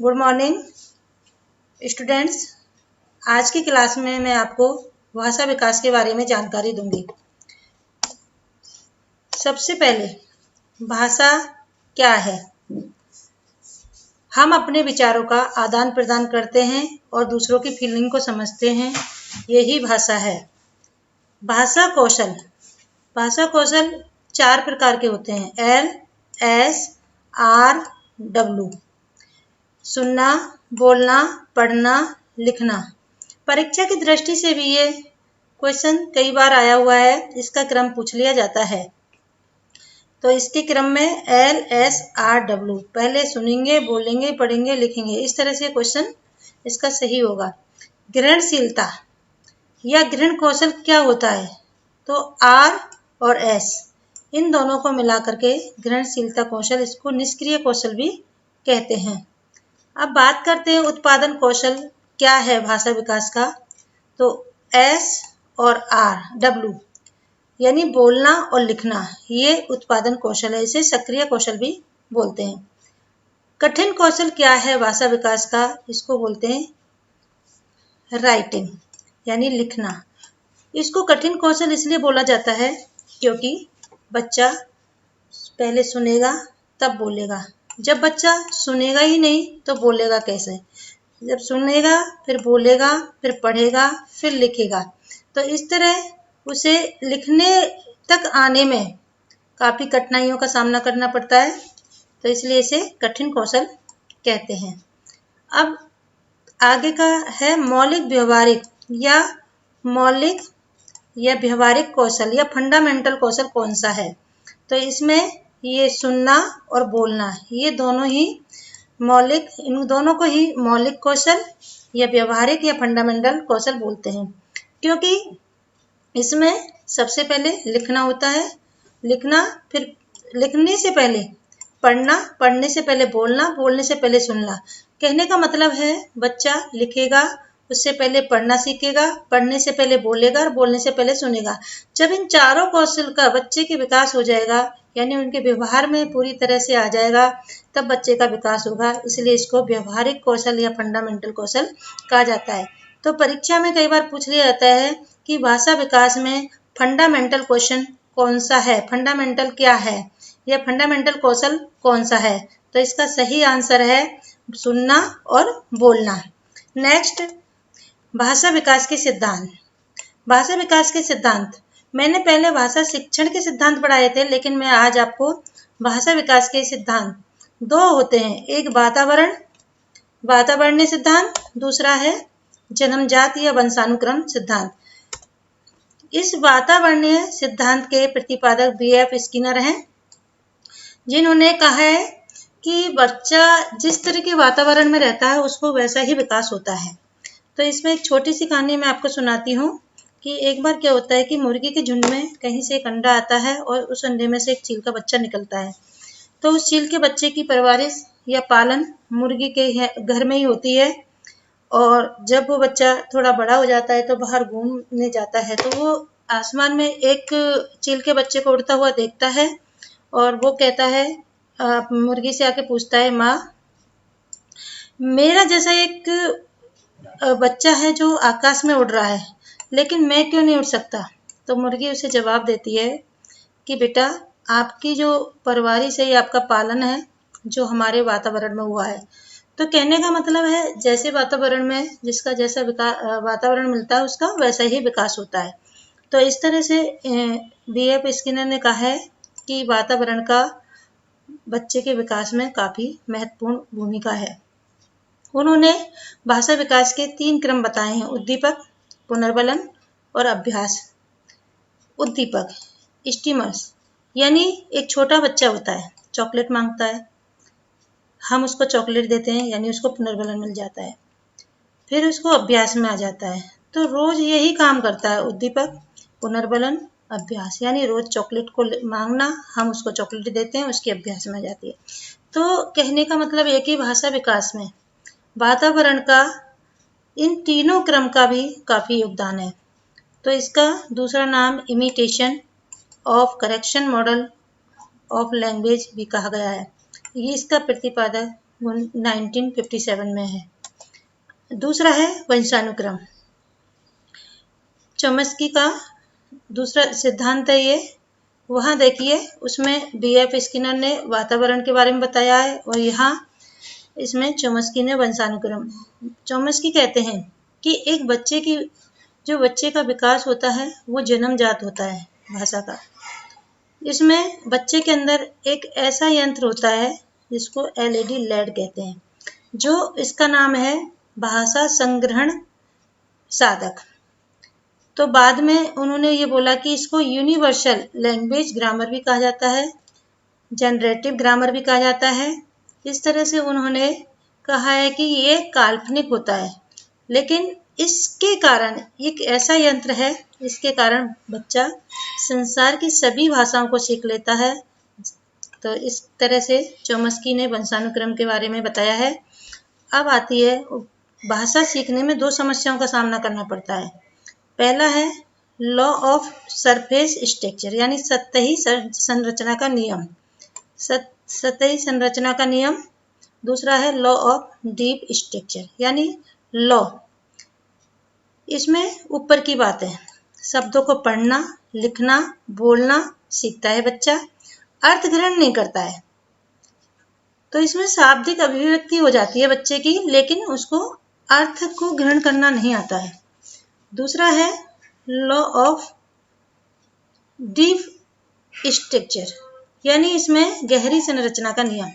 Good morning students. आज की class में मैं आपको भाषा विकास के बारे में जानकारी दूंगी। सबसे पहले भाषा क्या है? हम अपने विचारों का आदान प्रदान करते हैं और दूसरों की फीलिंग को समझते हैं, यही भाषा है। भाषा कौशल 4 प्रकार के होते हैं, L, S, R, W। सुनना, बोलना, पढ़ना, लिखना। परीक्षा की दृष्टि से भी ये क्वेश्चन कई बार आया हुआ है, इसका क्रम पूछ लिया जाता है। तो इसके क्रम में L, S, R, W, पहले सुनेंगे, बोलेंगे, पढ़ेंगे, लिखेंगे, इस तरह से क्वेश्चन इसका सही होगा। ग्रहणशीलता या ग्रहण कौशल क्या होता है? तो R और S इन दोनों को मिला करके ग्रहणशीलता कौशल, इसको निष्क्रिय कौशल भी कहते हैं। अब बात करते हैं उत्पादन कौशल क्या है भाषा विकास का। तो S और R, W यानी बोलना और लिखना, ये उत्पादन कौशल है, इसे सक्रिय कौशल भी बोलते हैं। कठिन कौशल क्या है भाषा विकास का? इसको बोलते हैं राइटिंग यानी लिखना। इसको कठिन कौशल इसलिए बोला जाता है क्योंकि बच्चा पहले सुनेगा तब बोलेगा। जब बच्चा सुनेगा ही नहीं तो बोलेगा कैसे? जब सुनेगा फिर बोलेगा, फिर पढ़ेगा, फिर लिखेगा। तो इस तरह उसे लिखने तक आने में काफी कठिनाइयों का सामना करना पड़ता है, तो इसलिए इसे कठिन कौशल कहते हैं। अब आगे का है मौलिक व्यवहारिक कौशल या फंडामेंटल कौशल कौन सा है? तो इसमें ये सुनना और बोलना, ये दोनों ही इन दोनों को ही मौलिक कौशल या व्यवहारिक या फंडामेंटल कौशल बोलते हैं, क्योंकि इसमें सबसे पहले लिखना होता है। लिखना, फिर लिखने से पहले पढ़ना, पढ़ने से पहले बोलना, बोलने से पहले सुनना। कहने का मतलब है बच्चा लिखेगा, उससे पहले पढ़ना सीखेगा, पढ़ने से पहले बोलेगा और बोलने से पहले सुनेगा। जब इन चारों कौशल का बच्चे के विकास हो जाएगा, यानी उनके व्यवहार में पूरी तरह से आ जाएगा, तब बच्चे का विकास होगा। इसलिए इसको व्यवहारिक कौशल या फंडामेंटल कौशल कहा जाता है। तो परीक्षा में कई बार पूछ लिया जाता है कि भाषा विकास में फंडामेंटल क्वेश्चन कौन सा है, फंडामेंटल क्या है, या फंडामेंटल कौशल कौन सा है? तो इसका सही आंसर है सुनना और बोलना। नेक्स्ट, भाषा विकास के सिद्धांत। भाषा विकास के सिद्धांत मैंने पहले भाषा शिक्षण के सिद्धांत पढ़ाए थे, लेकिन मैं आज आपको भाषा विकास के सिद्धांत, 2 होते हैं, एक वातावरणीय सिद्धांत, दूसरा है जन्मजात या वंशानुक्रम सिद्धांत। इस वातावरणीय सिद्धांत के प्रतिपादक B.F. स्किनर हैं, जिन्होंने कहा है कि बच्चा जिस तरह के वातावरण में रहता है उसको वैसा ही विकास होता है। तो इसमें एक छोटी सी कहानी मैं आपको सुनाती हूँ कि एक बार क्या होता है कि मुर्गी के झुंड में कहीं से एक अंडा आता है और उस अंडे में से एक चील का बच्चा निकलता है। तो उस चील के बच्चे की परवरिश या पालन मुर्गी के घर में ही होती है, और जब वो बच्चा थोड़ा बड़ा हो जाता है तो बाहर घूमने जाता है, तो वो आसमान में एक चील के बच्चे को उड़ता हुआ देखता है और वो कहता है, मुर्गी से आके पूछता है, माँ मेरा जैसा एक बच्चा है जो आकाश में उड़ रहा है, लेकिन मैं क्यों नहीं उड़ सकता? तो मुर्गी उसे जवाब देती है कि बेटा, आपकी जो परवरिश है, आपका पालन है जो हमारे वातावरण में हुआ है। तो कहने का मतलब है जैसे वातावरण में जिसका जैसा वातावरण मिलता है उसका वैसा ही विकास होता है। तो इस तरह से B.F. स्किनर ने कहा है कि वातावरण का बच्चे के विकास में काफी महत्वपूर्ण भूमिका है। उन्होंने भाषा विकास के 3 क्रम बताए हैं, उद्दीपक, पुनर्बलन और अभ्यास। उद्दीपक, स्टिमुलस, यानी एक छोटा बच्चा होता है, चॉकलेट मांगता है, हम उसको चॉकलेट देते हैं, यानी उसको पुनर्बलन मिल जाता है। फिर उसको अभ्यास में आ जाता है, तो रोज यही काम करता है, उद्दीपक, पुनर्बलन, अभ्यास, यानी रोज चॉकलेट को मांगना, हम उसको चॉकलेट देते हैं, उसके अभ्यास में आ जाती है। तो कहने का मतलब एक ही भाषा विकास में वातावरण का इन तीनों क्रम का भी काफी योगदान है। तो इसका दूसरा नाम imitation of correction model of language भी कहा गया है। ये इसका प्रतिपादक 1957 में है। दूसरा है वंशानुक्रम। चॉम्स्की का दूसरा सिद्धांत है ये। वहाँ देखिए उसमें B.F. स्किनर ने वातावरण के बारे में बताया है और यहाँ इसमें चॉम्स्की ने वंशानुक्रम। चॉम्स्की कहते हैं कि एक बच्चे का विकास होता है वो जन्मजात होता है भाषा का। इसमें बच्चे के अंदर एक ऐसा यंत्र होता है जिसको LED लैड कहते हैं, जो इसका नाम है भाषा संग्रहण साधक। तो बाद में उन्होंने ये बोला कि इसको यूनिवर्सल लैंग्वेज ग्रामर भी कहा जाता है, जनरेटिव ग्रामर भी कहा जाता है। इस तरह से उन्होंने कहा है कि ये काल्पनिक होता है, लेकिन इसके कारण एक ऐसा यंत्र है, इसके कारण बच्चा संसार की सभी भाषाओं को सीख लेता है। तो इस तरह से चॉम्स्की ने वंशानुक्रम के बारे में बताया है। अब आती है भाषा सीखने में 2 समस्याओं का सामना करना पड़ता है। पहला है लॉ ऑफ सरफेस स्ट्रक्चर, यानी सतही संरचना का नियम, सतही संरचना का नियम। दूसरा है लॉ ऑफ डीप स्ट्रक्चर, यानी लॉ। इसमें ऊपर की बात है, शब्दों को पढ़ना, लिखना, बोलना सीखता है बच्चा, अर्थ ग्रहण नहीं करता है। तो इसमें शाब्दिक अभिव्यक्ति हो जाती है बच्चे की, लेकिन उसको अर्थ को ग्रहण करना नहीं आता है। दूसरा है लॉ ऑफ डीप स्ट्रक्चर, यानी इसमें गहरी संरचना का नियम।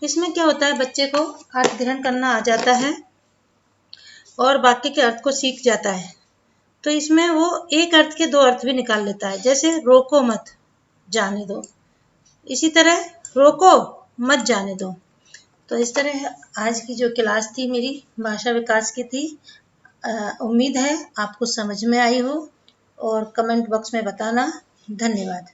इसमें क्या होता है, बच्चे को अर्थ ग्रहण करना आ जाता है और बाकी के अर्थ को सीख जाता है। तो इसमें वो एक अर्थ के 2 अर्थ भी निकाल लेता है, जैसे रोको मत, जाने दो। इसी तरह रोको मत, जाने दो। तो इस तरह आज की जो क्लास थी मेरी भाषा विकास की थी। उम्मीद है आपको समझ में आई हो और कमेंट बॉक्स में बताना। धन्यवाद।